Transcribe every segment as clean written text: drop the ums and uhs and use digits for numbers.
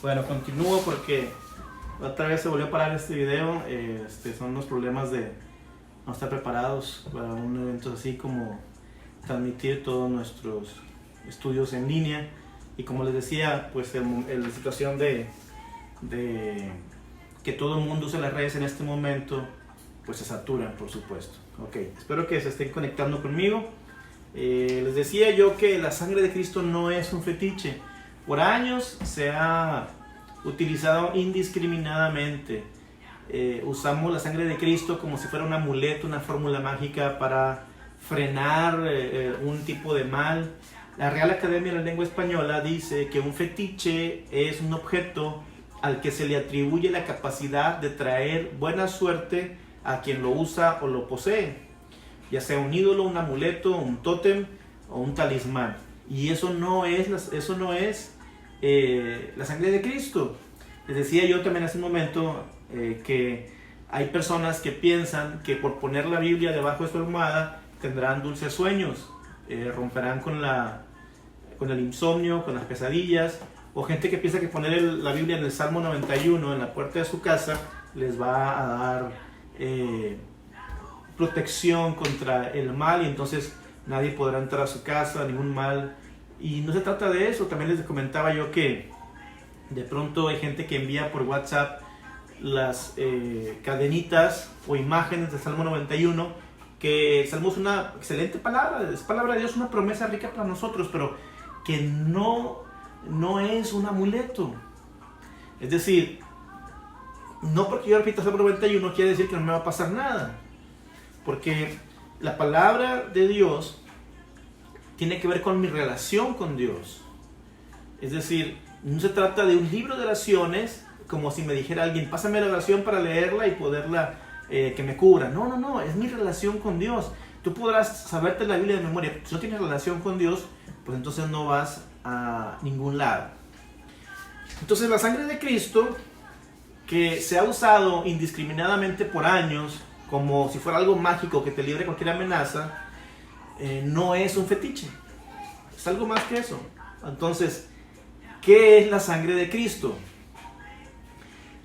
Bueno, continúo porque otra vez se volvió a parar este video. Son los problemas de no estar preparados para un evento así, como transmitir todos nuestros estudios en línea. Y como les decía, pues la situación de que todo el mundo use las redes en este momento, pues se saturan, por supuesto. Ok, espero que se estén conectando conmigo. Les decía yo que la sangre de Cristo no es un fetiche. Por años se ha utilizado indiscriminadamente. Usamos la sangre de Cristo como si fuera un amuleto, una fórmula mágica para frenar un tipo de mal. La Real Academia de la Lengua Española dice que un fetiche es un objeto al que se le atribuye la capacidad de traer buena suerte a quien lo usa o lo posee, ya sea un ídolo, un amuleto, un tótem o un talismán. Y eso no es la sangre de Cristo. Les decía yo también hace un momento que hay personas que piensan que por poner la Biblia debajo de su almohada tendrán dulces sueños, romperán con el insomnio, con las pesadillas, o gente que piensa que poner la Biblia en el Salmo 91 en la puerta de su casa les va a dar protección contra el mal, y entonces nadie podrá entrar a su casa, ningún mal. Y no se trata de eso. También les comentaba yo que de pronto hay gente que envía por WhatsApp las cadenitas o imágenes del Salmo 91, que el Salmo es una excelente palabra, es palabra de Dios, una promesa rica para nosotros, pero que no es un amuleto. Es decir, no porque yo repita el Salmo 91 quiere decir que no me va a pasar nada, porque la palabra de Dios tiene que ver con mi relación con Dios. Es decir, no se trata de un libro de oraciones, como si me dijera alguien, pásame la oración para leerla y poderla, que me cubra. No, es mi relación con Dios. Tú podrás saberte la Biblia de memoria, pero si no tienes relación con Dios, pues entonces no vas a ningún lado. Entonces la sangre de Cristo, que se ha usado indiscriminadamente por años, como si fuera algo mágico que te libre de cualquier amenaza, no es un fetiche, es algo más que eso. Entonces, ¿qué es la sangre de Cristo?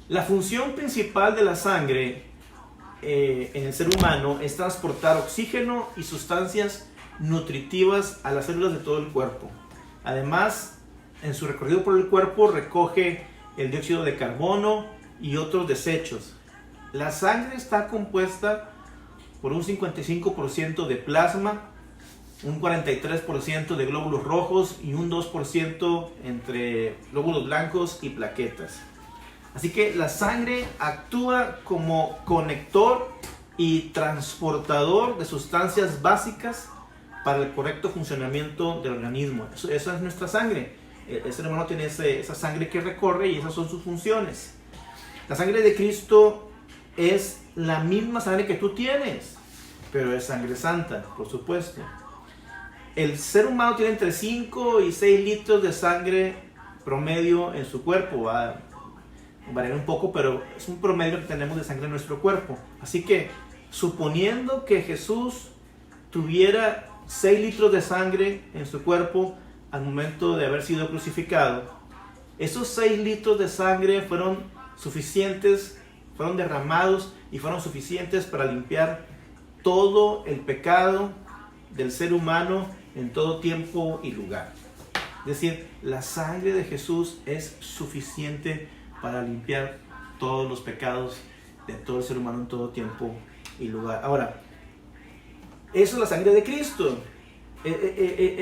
La función principal de la sangre en el ser humano es transportar oxígeno y sustancias nutritivas a las células de todo el cuerpo. Además, en su recorrido por el cuerpo recoge el dióxido de carbono y otros desechos. La sangre está compuesta por un 55% de plasma, un 43% de glóbulos rojos y un 2% entre glóbulos blancos y plaquetas. Así que la sangre actúa como conector y transportador de sustancias básicas para el correcto funcionamiento del organismo. Esa es nuestra sangre. El ser humano tiene esa sangre que recorre y esas son sus funciones. La sangre de Cristo es la misma sangre que tú tienes, pero es sangre santa, por supuesto. El ser humano tiene entre 5 y 6 litros de sangre promedio en su cuerpo. Va a variar un poco, pero es un promedio que tenemos de sangre en nuestro cuerpo. Así que, suponiendo que Jesús tuviera 6 litros de sangre en su cuerpo al momento de haber sido crucificado, esos 6 litros de sangre fueron suficientes, fueron derramados y fueron suficientes para limpiar todo el pecado del ser humano en todo tiempo y lugar. Es decir, la sangre de Jesús es suficiente para limpiar todos los pecados de todo el ser humano en todo tiempo y lugar. Ahora, eso es la sangre de Cristo.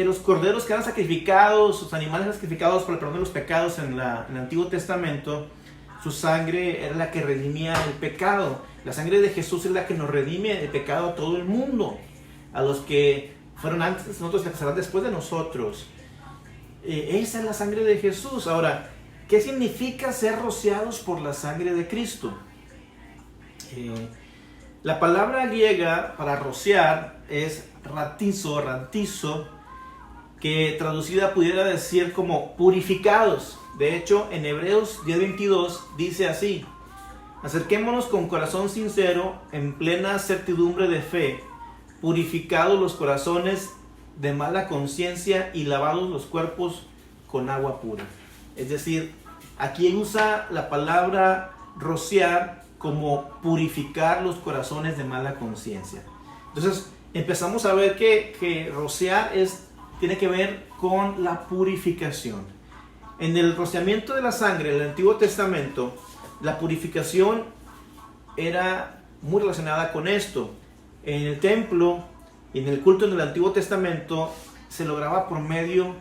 Los corderos que eran sacrificados, los animales sacrificados para el perdón de los pecados en el Antiguo Testamento, su sangre era la que redimía el pecado. La sangre de Jesús es la que nos redime el pecado a todo el mundo, a los que fueron antes de nosotros y a los que serán después de nosotros. Esa es la sangre de Jesús. Ahora, ¿qué significa ser rociados por la sangre de Cristo? La palabra griega para rociar es rantizo, que traducida pudiera decir como purificados. De hecho, en Hebreos 10:22 dice así: acerquémonos con corazón sincero, en plena certidumbre de fe, purificados los corazones de mala conciencia y lavados los cuerpos con agua pura. Es decir, aquí usa la palabra rociar como purificar los corazones de mala conciencia. Entonces empezamos a ver que rociar tiene que ver con la purificación. En el rociamiento de la sangre, en el Antiguo Testamento, la purificación era muy relacionada con esto. En el templo y en el culto en el Antiguo Testamento se lograba por medio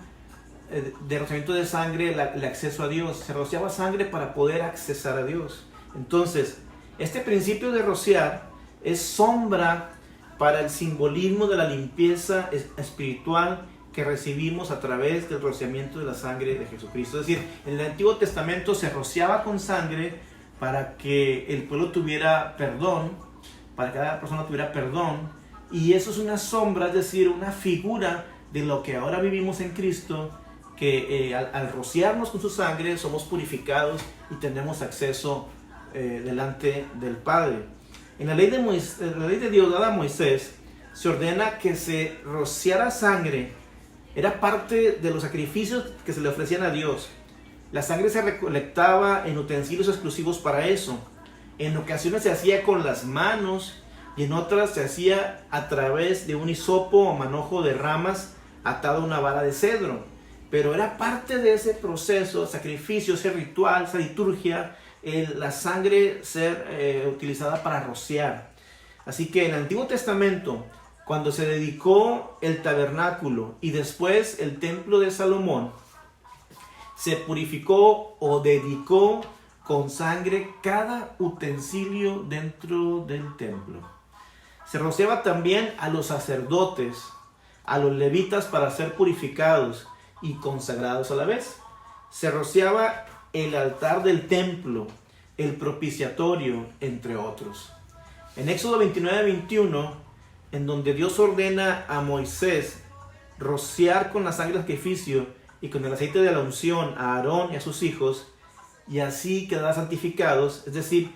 de rociamiento de sangre el acceso a Dios. Se rociaba sangre para poder accesar a Dios. Entonces, este principio de rociar es sombra para el simbolismo de la limpieza espiritual que recibimos a través del rociamiento de la sangre de Jesucristo. Es decir, en el Antiguo Testamento se rociaba con sangre para que el pueblo tuviera perdón, para que cada persona tuviera perdón, y eso es una sombra, es decir, una figura de lo que ahora vivimos en Cristo, que al rociarnos con su sangre somos purificados y tenemos acceso delante del Padre. En la ley de Dios dada a Moisés se ordena que se rociara sangre. Era parte de los sacrificios que se le ofrecían a Dios. La sangre se recolectaba en utensilios exclusivos para eso. En ocasiones se hacía con las manos y en otras se hacía a través de un hisopo o manojo de ramas atado a una vara de cedro. Pero era parte de ese proceso, sacrificio, ese ritual, esa liturgia, la sangre ser utilizada para rociar. Así que en el Antiguo Testamento, cuando se dedicó el tabernáculo y después el templo de Salomón, se purificó o dedicó con sangre cada utensilio dentro del templo. Se rociaba también a los sacerdotes, a los levitas para ser purificados y consagrados a la vez. Se rociaba el altar del templo, el propiciatorio, entre otros. En Éxodo 29-21, en donde Dios ordena a Moisés rociar con la sangre del sacrificio y con el aceite de la unción a Aarón y a sus hijos, y así quedarán santificados, es decir,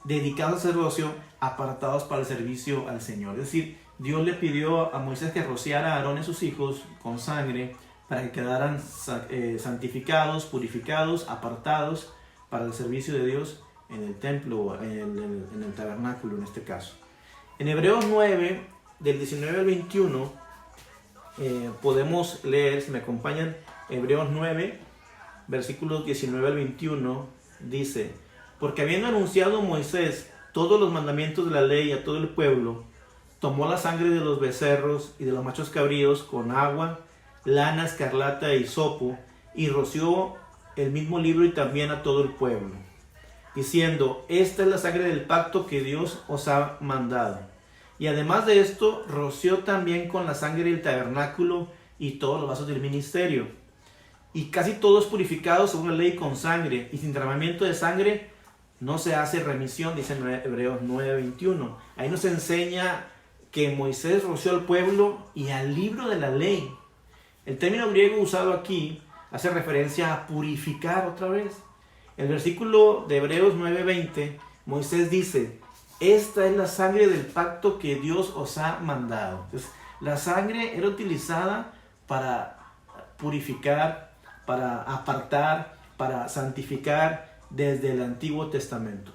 dedicados al sacerdocio, apartados para el servicio al Señor. Es decir, Dios le pidió a Moisés que rociara a Aarón y a sus hijos con sangre para que quedaran santificados, purificados, apartados para el servicio de Dios en el templo, en el tabernáculo en este caso. En Hebreos 9, del 19 al 21, podemos leer, si me acompañan, Hebreos 9, versículos 19 al 21, dice: porque habiendo anunciado Moisés todos los mandamientos de la ley a todo el pueblo, tomó la sangre de los becerros y de los machos cabríos con agua, lana escarlata e hisopo, y roció el mismo libro y también a todo el pueblo, diciendo: esta es la sangre del pacto que Dios os ha mandado. Y además de esto, roció también con la sangre del tabernáculo y todos los vasos del ministerio. Y casi todos purificados según la ley con sangre, y sin derramamiento de sangre no se hace remisión, dice en Hebreos 9:21. Ahí nos enseña que Moisés roció al pueblo y al libro de la ley. El término griego usado aquí hace referencia a purificar otra vez. El versículo de Hebreos 9:20, Moisés dice: esta es la sangre del pacto que Dios os ha mandado. Entonces, la sangre era utilizada para purificar, para apartar, para santificar desde el Antiguo Testamento.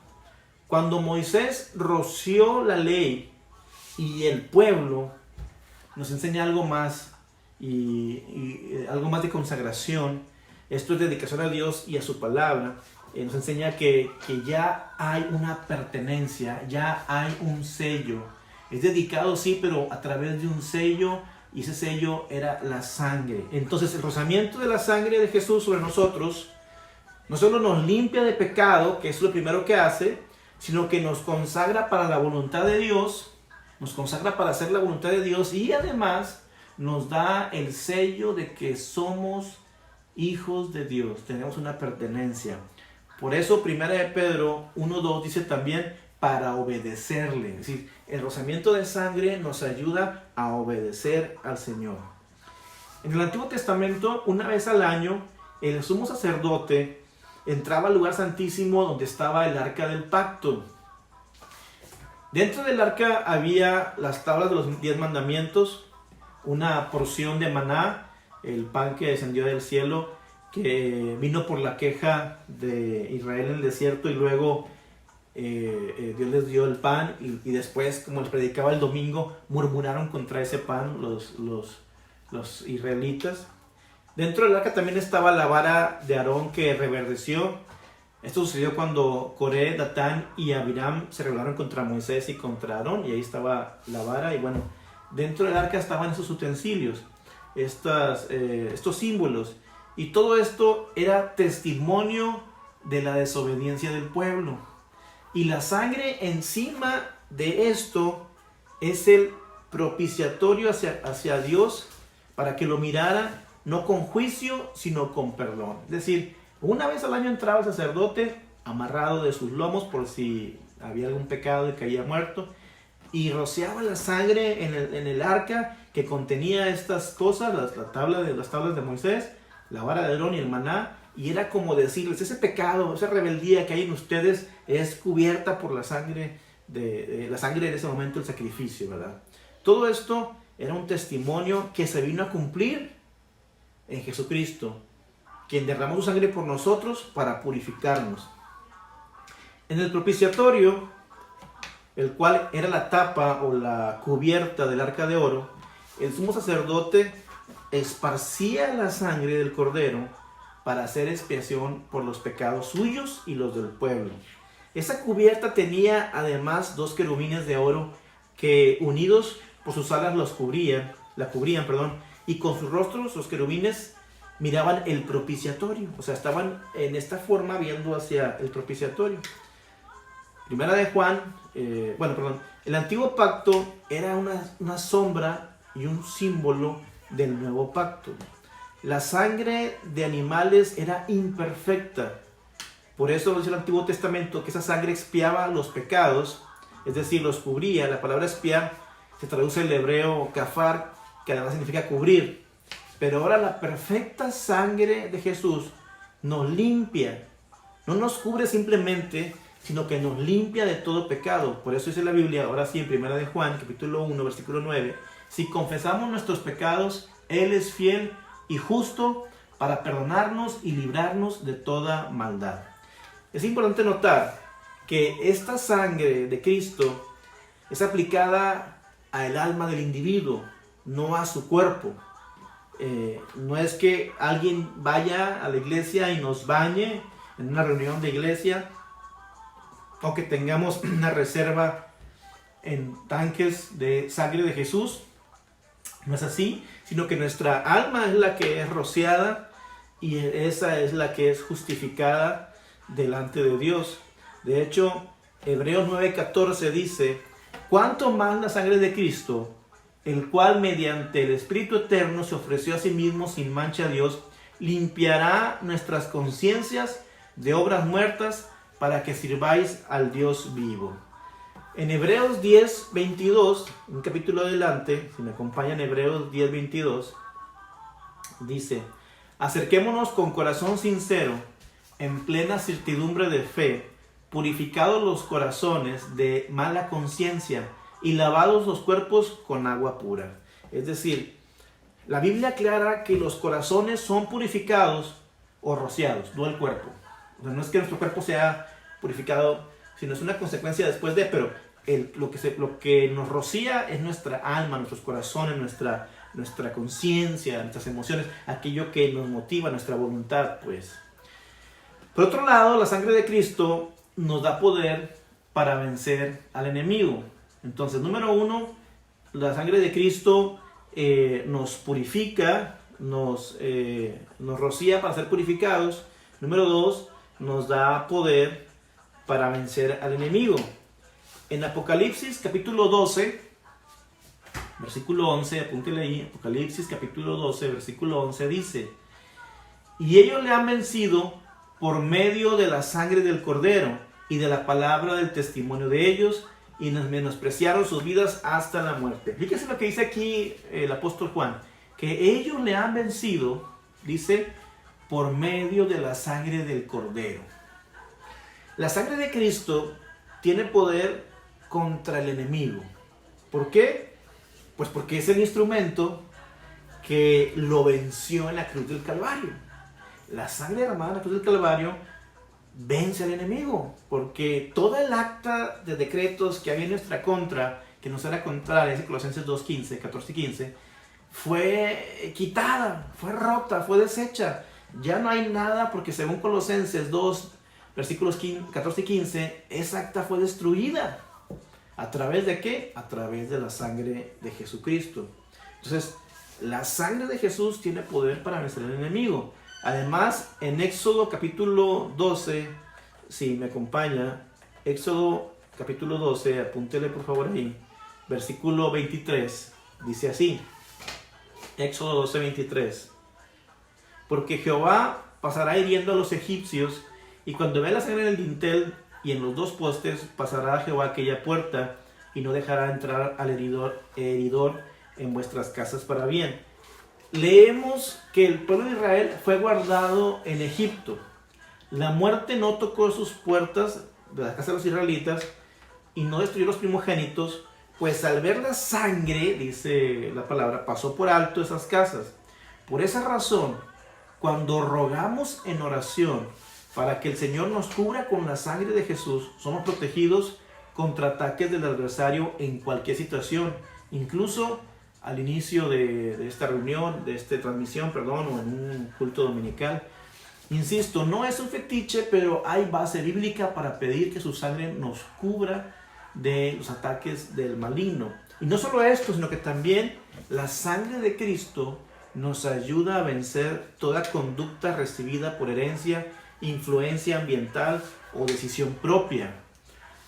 Cuando Moisés roció la ley y el pueblo, nos enseña algo más y algo más de consagración. Esto es dedicación a Dios y a su palabra. Nos enseña que ya hay una pertenencia, ya hay un sello. Es dedicado, sí, pero a través de un sello, y ese sello era la sangre. Entonces el rociamiento de la sangre de Jesús sobre nosotros no solo nos limpia de pecado, que es lo primero que hace, sino que nos consagra para la voluntad de Dios, nos consagra para hacer la voluntad de Dios, y además nos da el sello de que somos hijos de Dios, tenemos una pertenencia. Por eso 1 Pedro 1:2 dice también para obedecerle. Es decir, el rociamiento de sangre nos ayuda a obedecer al Señor. En el Antiguo Testamento, una vez al año, el sumo sacerdote entraba al lugar santísimo donde estaba el arca del pacto. Dentro del arca había las tablas de los 10 mandamientos, una porción de maná, el pan que descendió del cielo, que vino por la queja de Israel en el desierto y luego Dios les dio el pan y después, como les predicaba el domingo, murmuraron contra ese pan los israelitas. Dentro del arca también estaba la vara de Aarón que reverdeció. Esto sucedió cuando Coré, Datán y Abiram se rebelaron contra Moisés y contra Aarón, y ahí estaba la vara. Y bueno, dentro del arca estaban esos utensilios, estos símbolos, y todo esto era testimonio de la desobediencia del pueblo. Y la sangre encima de esto es el propiciatorio hacia Dios para que lo mirara no con juicio, sino con perdón. Es decir, una vez al año entraba el sacerdote amarrado de sus lomos por si había algún pecado y caía muerto, y rociaba la sangre en el arca que contenía estas cosas, las tablas de Moisés, la vara de Aarón y el maná, y era como decirles, ese pecado, esa rebeldía que hay en ustedes es cubierta por la sangre la sangre en ese momento, el sacrificio, ¿verdad? Todo esto era un testimonio que se vino a cumplir en Jesucristo, quien derramó su sangre por nosotros para purificarnos. En el propiciatorio, el cual era la tapa o la cubierta del arca de oro, el sumo sacerdote esparcía la sangre del cordero para hacer expiación por los pecados suyos y los del pueblo. Esa cubierta tenía además 2 querubines de oro que, unidos por sus alas, la cubrían, y con sus rostros los querubines miraban el propiciatorio, o sea, estaban en esta forma viendo hacia el propiciatorio. Primera de Juan, el antiguo pacto era una sombra y un símbolo del nuevo pacto. La sangre de animales era imperfecta. Por eso dice el Antiguo Testamento que esa sangre expiaba los pecados, es decir, los cubría. La palabra expiar se traduce del hebreo kafar, que además significa cubrir. Pero ahora la perfecta sangre de Jesús nos limpia. No nos cubre simplemente, sino que nos limpia de todo pecado. Por eso dice la Biblia, ahora sí, en 1 de Juan, capítulo 1, versículo 9, si confesamos nuestros pecados, Él es fiel y justo para perdonarnos y librarnos de toda maldad. Es importante notar que esta sangre de Cristo es aplicada al alma del individuo, no a su cuerpo. No es que alguien vaya a la iglesia y nos bañe en una reunión de iglesia, o que tengamos una reserva en tanques de sangre de Jesús. No es así, sino que nuestra alma es la que es rociada y esa es la que es justificada delante de Dios. De hecho, Hebreos 9:14 dice, ¿cuánto más la sangre de Cristo, el cual mediante el Espíritu Eterno se ofreció a sí mismo sin mancha a Dios, limpiará nuestras conciencias de obras muertas para que sirváis al Dios vivo? En Hebreos 10:22, un capítulo adelante, si me acompañan, Hebreos 10:22, dice, acerquémonos con corazón sincero, en plena certidumbre de fe, purificados los corazones de mala conciencia y lavados los cuerpos con agua pura. Es decir, la Biblia aclara que los corazones son purificados o rociados, no el cuerpo. O sea, no es que nuestro cuerpo sea purificado, sino es una consecuencia después de, pero lo que nos rocía es nuestra alma, nuestros corazones, nuestra conciencia, nuestras emociones, aquello que nos motiva, nuestra voluntad, pues. Por otro lado, la sangre de Cristo nos da poder para vencer al enemigo. Entonces, número 1, la sangre de Cristo nos purifica, nos rocía para ser purificados. Número 2, nos da poder para vencer al enemigo. En Apocalipsis capítulo 12, versículo 11, apúntele ahí, Apocalipsis capítulo 12, versículo 11 dice, y ellos le han vencido por medio de la sangre del Cordero y de la palabra del testimonio de ellos, y nos menospreciaron sus vidas hasta la muerte. Fíjese lo que dice aquí el apóstol Juan, que ellos le han vencido, dice, por medio de la sangre del Cordero. La sangre de Cristo tiene poder contra el enemigo. ¿Por qué? Pues porque es el instrumento que lo venció en la cruz del Calvario. la sangre derramada en la cruz del Calvario vence al enemigo, porque toda el acta de decretos que había en nuestra contra, que nos era contraria, dice Colosenses 2:15, 14 y 15, fue quitada, fue rota, fue deshecha. Ya no hay nada, porque según Colosenses 2, versículos 14 y 15, esa acta fue destruida. ¿A través de qué? A través de la sangre de Jesucristo. Entonces, la sangre de Jesús tiene poder para vencer al enemigo. Además, en Éxodo capítulo 12, si me acompaña, Éxodo capítulo 12, apúntele por favor ahí, versículo 23, dice así, Éxodo 12, 23, porque Jehová pasará hiriendo a los egipcios, y cuando vea la sangre en el dintel y en los dos postes, pasará Jehová aquella puerta, y no dejará entrar al heridor en vuestras casas para bien. Leemos que el pueblo de Israel fue guardado en Egipto. La muerte no tocó sus puertas de la casa de los israelitas y no destruyó los primogénitos, pues al ver la sangre, dice la palabra, pasó por alto esas casas. Por esa razón, cuando rogamos en oración para que el Señor nos cubra con la sangre de Jesús, somos protegidos contra ataques del adversario en cualquier situación, incluso al inicio de esta reunión, de esta transmisión, o en un culto dominical. Insisto, no es un fetiche, pero hay base bíblica para pedir que su sangre nos cubra de los ataques del maligno. Y no solo esto, sino que también la sangre de Cristo nos ayuda a vencer toda conducta recibida por herencia, influencia ambiental o decisión propia.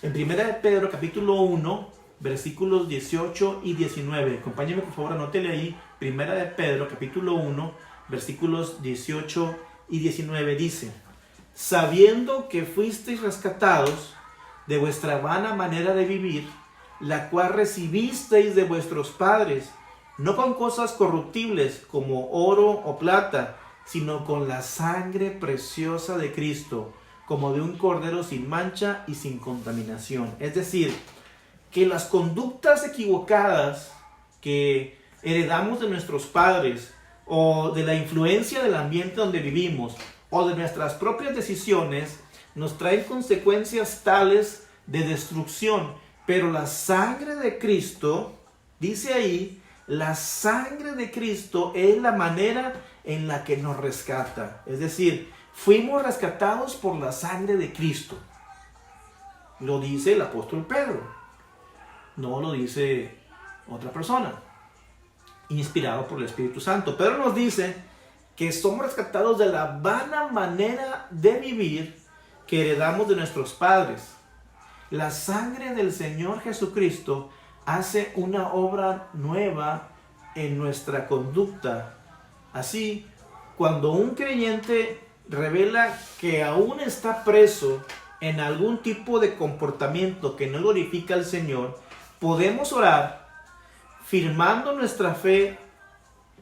En 1 de Pedro capítulo 1, versículos 18 y 19. Acompáñenme por favor, anótele ahí. 1 de Pedro, capítulo 1, versículos 18 y 19 dice: sabiendo que fuisteis rescatados de vuestra vana manera de vivir, la cual recibisteis de vuestros padres, no con cosas corruptibles como oro o plata, sino con la sangre preciosa de Cristo, como de un cordero sin mancha y sin contaminación. Es decir, que las conductas equivocadas que heredamos de nuestros padres, o de la influencia del ambiente donde vivimos, o de nuestras propias decisiones, nos traen consecuencias tales de destrucción. Pero la sangre de Cristo, dice ahí, la sangre de Cristo es la manera en la que nos rescata. Es decir, fuimos rescatados por la sangre de Cristo. Lo dice el apóstol Pedro. No lo dice otra persona, inspirado por el Espíritu Santo. Pedro nos dice que somos rescatados de la vana manera de vivir que heredamos de nuestros padres. La sangre del Señor Jesucristo hace una obra nueva en nuestra conducta. Así, cuando un creyente revela que aún está preso en algún tipo de comportamiento que no glorifica al Señor, podemos orar firmando nuestra fe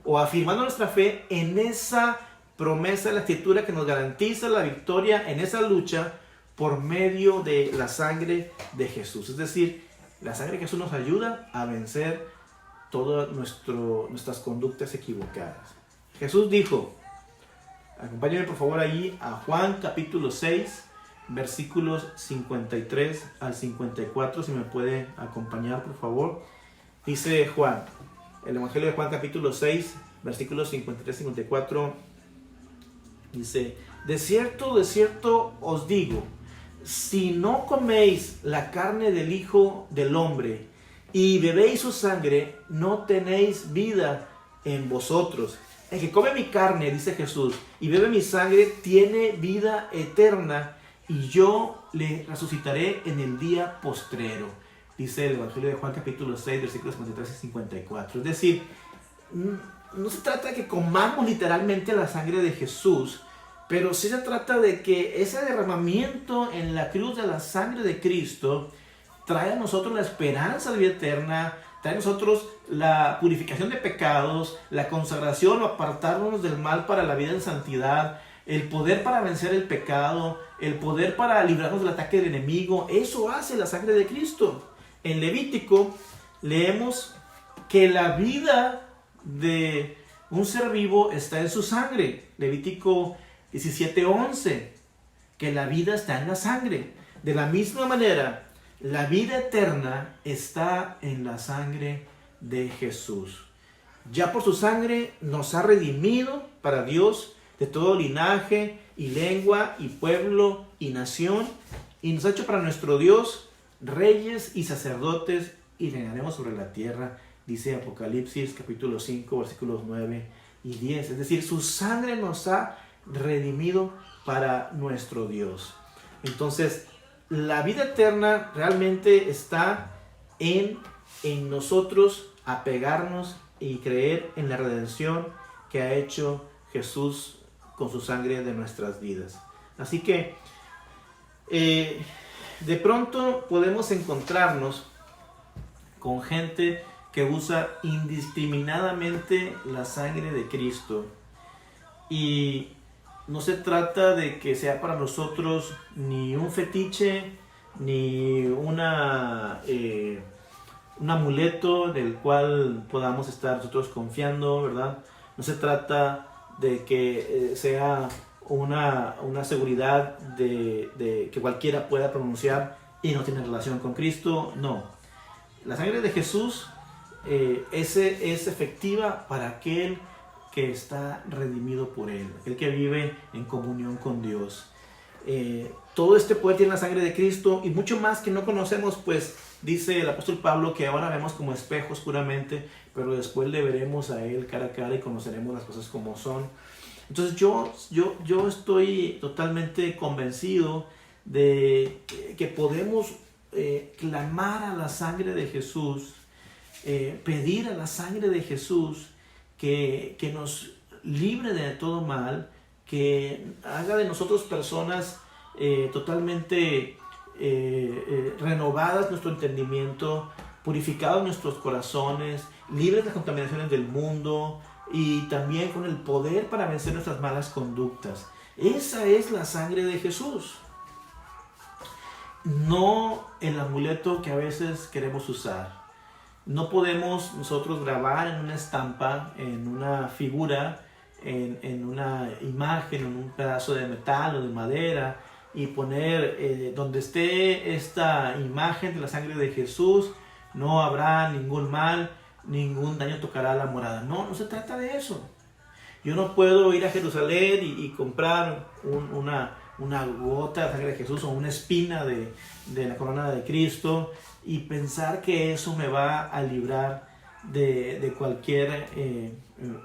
o afirmando nuestra fe en esa promesa de la Escritura que nos garantiza la victoria en esa lucha por medio de la sangre de Jesús. Es decir, la sangre de Jesús nos ayuda a vencer todas nuestras conductas equivocadas. Jesús dijo, acompáñenme por favor allí a Juan capítulo 6, versículos 53 al 54, si me puede acompañar por favor. Dice Juan, el Evangelio de Juan capítulo 6, versículos 53 y 54, dice: de cierto os digo, si no coméis la carne del Hijo del Hombre y bebéis su sangre, no tenéis vida en vosotros. El que come mi carne, dice Jesús, y bebe mi sangre, tiene vida eterna, y yo le resucitaré en el día postrero. Dice el Evangelio de Juan capítulo 6, versículos 53 y 54. Es decir, no se trata de que comamos literalmente la sangre de Jesús, pero sí se trata de que ese derramamiento en la cruz de la sangre de Cristo trae a nosotros la esperanza de vida eterna, trae a nosotros la purificación de pecados, la consagración o apartarnos del mal para la vida en santidad, el poder para vencer el pecado, el poder para librarnos del ataque del enemigo. Eso hace la sangre de Cristo. En Levítico leemos que la vida de un ser vivo está en su sangre. Levítico 17:11, que la vida está en la sangre. De la misma manera, la vida eterna está en la sangre de Jesús. Ya por su sangre nos ha redimido para Dios de todo linaje y lengua y pueblo y nación, y nos ha hecho para nuestro Dios reyes y sacerdotes, y reinaremos sobre la tierra, dice Apocalipsis capítulo 5 versículos 9 y 10. Es decir, su sangre nos ha redimido para nuestro Dios. Entonces, la vida eterna realmente está en nosotros apegarnos y creer en la redención que ha hecho Jesús con su sangre de nuestras vidas. Así que de pronto podemos encontrarnos con gente que usa indiscriminadamente la sangre de Cristo, y no se trata de que sea para nosotros ni un fetiche ni un amuleto del cual podamos estar nosotros confiando, ¿verdad? No se trata de que sea una seguridad de que cualquiera pueda pronunciar y no tiene relación con Cristo. No, la sangre de Jesús es efectiva para aquel que está redimido por Él, aquel que vive en comunión con Dios. Todo este poder tiene la sangre de Cristo y mucho más que no conocemos, pues dice el apóstol Pablo que ahora vemos como espejo oscuramente, pero después le veremos a Él cara a cara y conoceremos las cosas como son. Entonces yo estoy totalmente convencido de que podemos clamar a la sangre de Jesús, pedir a la sangre de Jesús que nos libre de todo mal, que haga de nosotros personas totalmente renovadas nuestro entendimiento, purificados nuestros corazones, libres de las contaminaciones del mundo y también con el poder para vencer nuestras malas conductas. Esa es la sangre de Jesús, no el amuleto que a veces queremos usar. No podemos nosotros grabar en una estampa, en una figura, en una imagen, en un pedazo de metal o de madera, y poner donde esté esta imagen de la sangre de Jesús, no habrá ningún mal, ningún daño tocará la morada. No se trata de eso. Yo no puedo ir a Jerusalén y comprar una gota de sangre de Jesús o una espina de la corona de Cristo y pensar que eso me va a librar de cualquier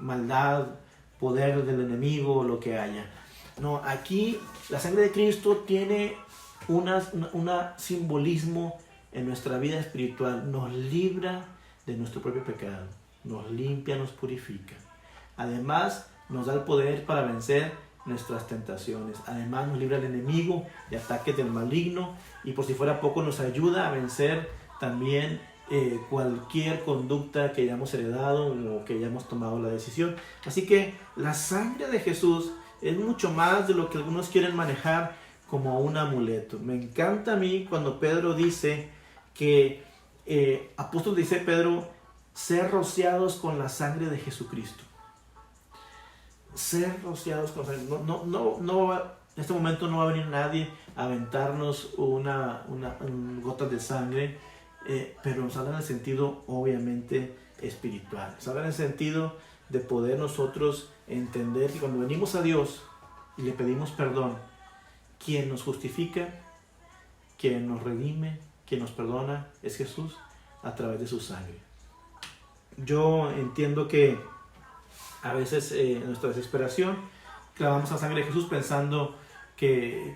maldad, poder del enemigo o lo que haya. No, aquí la sangre de Cristo tiene un simbolismo en nuestra vida espiritual. Nos libra de nuestro propio pecado, nos limpia, nos purifica. Además, nos da el poder para vencer nuestras tentaciones. Además, nos libra del enemigo, de ataques del maligno, y por si fuera poco, nos ayuda a vencer también cualquier conducta que hayamos heredado o que hayamos tomado la decisión. Así que la sangre de Jesús es mucho más de lo que algunos quieren manejar como un amuleto. Me encanta a mí cuando Pedro dice que, apóstol dice Pedro, ser rociados con la sangre de Jesucristo. Ser rociados con sangre. En este momento no va a venir nadie a aventarnos una gota de sangre, pero nos habla en el sentido obviamente espiritual. Nos habla en el sentido de poder nosotros entender que cuando venimos a Dios y le pedimos perdón, quien nos justifica, quien nos redime, quien nos perdona es Jesús a través de su sangre. Yo entiendo que a veces en nuestra desesperación clavamos la sangre de Jesús pensando que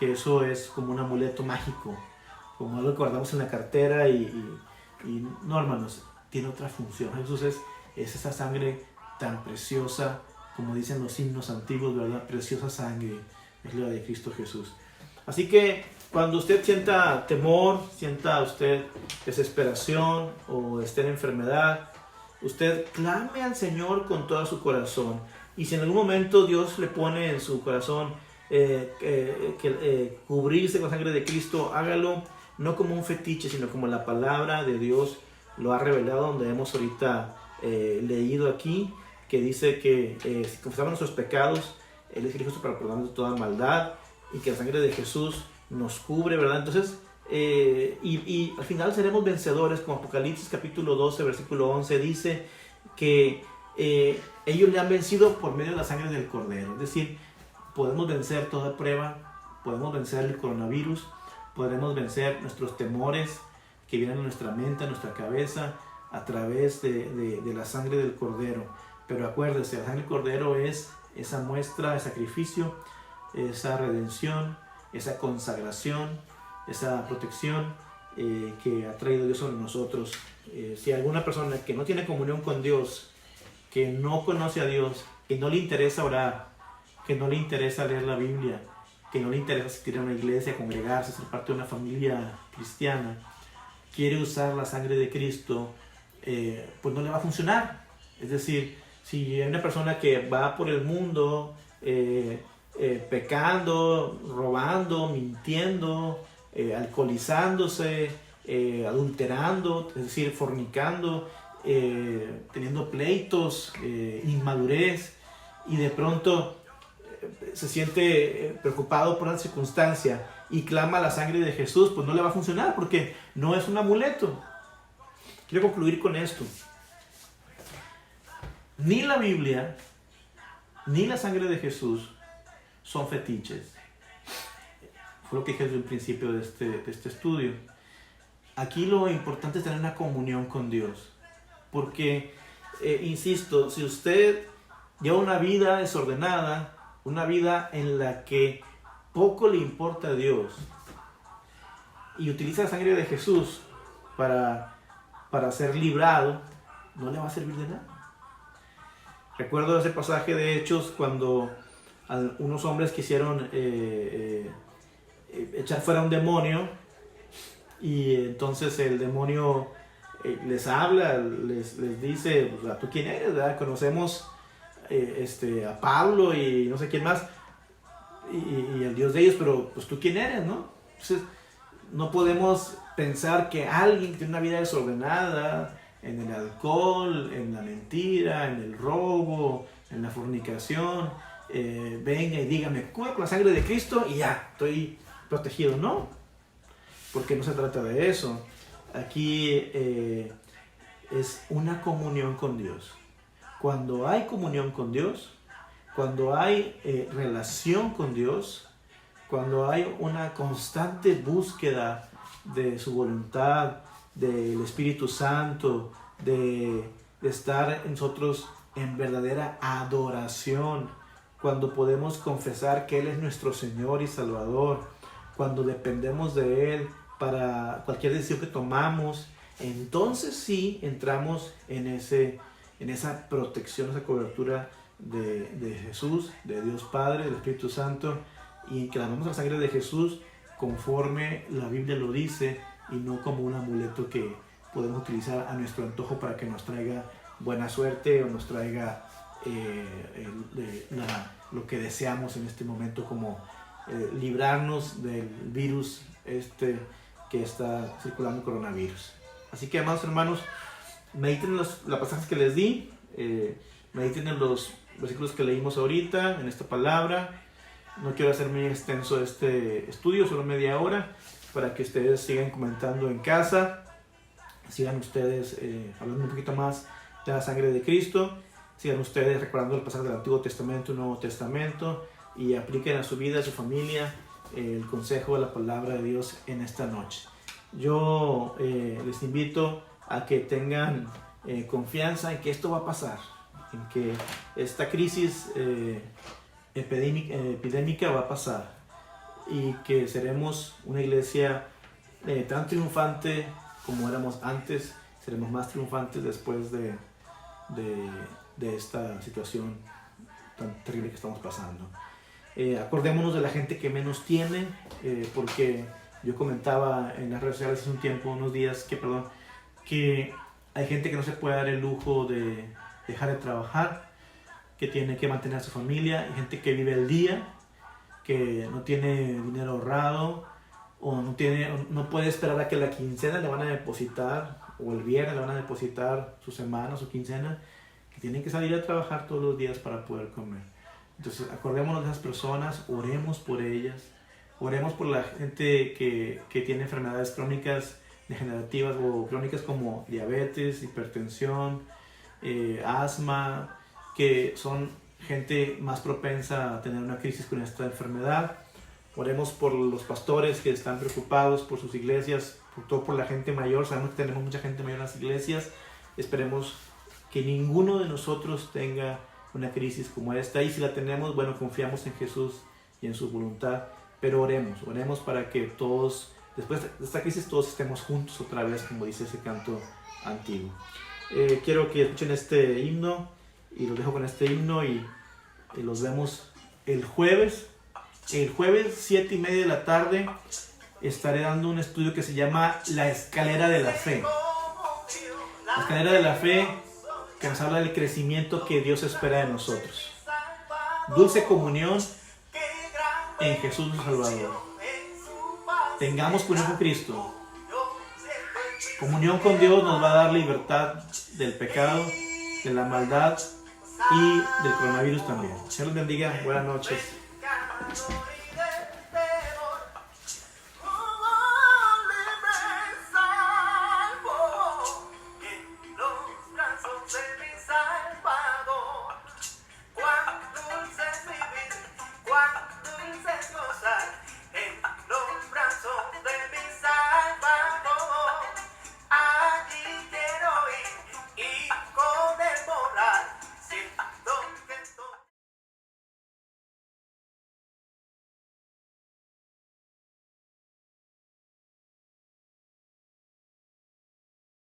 eso es como un amuleto mágico, como algo que guardamos en la cartera y no, hermanos, tiene otra función. Jesús es esa sangre tan preciosa, como dicen los himnos antiguos, ¿verdad? Preciosa sangre es la de Cristo Jesús. Así que cuando usted sienta temor, sienta usted desesperación o esté en enfermedad, usted clame al Señor con todo su corazón. Y si en algún momento Dios le pone en su corazón cubrirse con sangre de Cristo, hágalo no como un fetiche, sino como la palabra de Dios lo ha revelado, donde hemos ahorita leído aquí, que dice que si confesamos nuestros pecados, Él es el Hijo para perdonarnos de toda maldad y que la sangre de Jesús nos cubre, ¿verdad? Entonces, y al final seremos vencedores, como Apocalipsis capítulo 12, versículo 11 dice que ellos le han vencido por medio de la sangre del Cordero. Es decir, podemos vencer toda prueba, podemos vencer el coronavirus, podremos vencer nuestros temores que vienen a nuestra mente, a nuestra cabeza, a través de la sangre del Cordero. Pero acuérdese, la sangre del Cordero es esa muestra de sacrificio, esa redención, esa consagración, esa protección que ha traído Dios sobre nosotros. Si alguna persona que no tiene comunión con Dios, que no conoce a Dios, que no le interesa orar, que no le interesa leer la Biblia, que no le interesa asistir a una iglesia, congregarse, ser parte de una familia cristiana, quiere usar la sangre de Cristo, pues no le va a funcionar. Es decir, si hay una persona que va por el mundo pecando, robando, mintiendo, alcoholizándose, adulterando, es decir, fornicando, teniendo pleitos, inmadurez, y de pronto se siente preocupado por una circunstancia y clama la sangre de Jesús, pues no le va a funcionar porque no es un amuleto. Quiero concluir con esto. Ni la Biblia, ni la sangre de Jesús son fetiches. Fue lo que dije desde el principio de este estudio. Aquí lo importante es tener una comunión con Dios. Porque, insisto, si usted lleva una vida desordenada, una vida en la que poco le importa a Dios, y utiliza la sangre de Jesús para ser librado, no le va a servir de nada. Recuerdo ese pasaje de Hechos cuando unos hombres quisieron echar fuera un demonio, y entonces el demonio les habla, les dice, pues, ¿tú quién eres? ¿Verdad? Conocemos a Pablo y no sé quién más, y el Dios de ellos, pero pues tú quién eres, ¿no? Entonces no podemos pensar que alguien que tiene una vida desordenada en el alcohol, en la mentira, en el robo, en la fornicación, venga y diga, me cubro con la sangre de Cristo y ya, estoy protegido. No, porque no se trata de eso. Aquí es una comunión con Dios. Cuando hay comunión con Dios, cuando hay relación con Dios, cuando hay una constante búsqueda de su voluntad, del Espíritu Santo, de estar nosotros en verdadera adoración, cuando podemos confesar que Él es nuestro Señor y Salvador, cuando dependemos de Él para cualquier decisión que tomamos, entonces sí entramos en esa protección, esa cobertura de Jesús, de Dios Padre, del Espíritu Santo, y clamamos la sangre de Jesús conforme la Biblia lo dice, y no como un amuleto que podemos utilizar a nuestro antojo para que nos traiga buena suerte o nos traiga lo que deseamos en este momento, como librarnos del virus que está circulando, el coronavirus. Así que, amados hermanos, mediten en los pasajes que les di, mediten en los versículos que leímos ahorita, en esta palabra. No quiero hacer muy extenso este estudio, solo media hora, para que ustedes sigan comentando en casa, sigan ustedes hablando un poquito más de la sangre de Cristo, sigan ustedes recordando el pasaje del Antiguo Testamento y Nuevo Testamento, y apliquen a su vida, a su familia, el consejo de la palabra de Dios en esta noche. Yo les invito a que tengan confianza en que esto va a pasar, en que esta crisis epidémica va a pasar, y que seremos una iglesia tan triunfante como éramos antes. Seremos más triunfantes después de esta situación tan terrible que estamos pasando. Acordémonos de la gente que menos tiene, porque yo comentaba en las redes sociales hace un tiempo, que hay gente que no se puede dar el lujo de dejar de trabajar, que tiene que mantener a su familia, hay gente que vive el día, que no tiene dinero ahorrado, o no puede esperar a que la quincena le van a depositar, o el viernes le van a depositar su semana, su quincena, que tienen que salir a trabajar todos los días para poder comer. Entonces acordémonos de esas personas, oremos por ellas, oremos por la gente que tiene enfermedades crónicas degenerativas o crónicas como diabetes, hipertensión, asma, que son gente más propensa a tener una crisis con esta enfermedad. Oremos por los pastores que están preocupados por sus iglesias, por todo por la gente mayor. Sabemos que tenemos mucha gente mayor en las iglesias. Esperemos que ninguno de nosotros tenga una crisis como esta, y si la tenemos, bueno, confiamos en Jesús y en su voluntad, pero oremos para que todos, después de esta crisis, todos estemos juntos otra vez, como dice ese canto antiguo. Quiero que escuchen este himno, y los dejo con este himno, y los vemos el jueves. El jueves 7:30 de la tarde estaré dando un estudio que se llama La Escalera de la Fe. La Escalera de la Fe, que nos habla del crecimiento que Dios espera de nosotros. Dulce comunión en Jesús nuestro Salvador. Tengamos comunión con Cristo. Comunión con Dios nos va a dar libertad del pecado, de la maldad y del coronavirus también. Señor les bendiga. Buenas noches.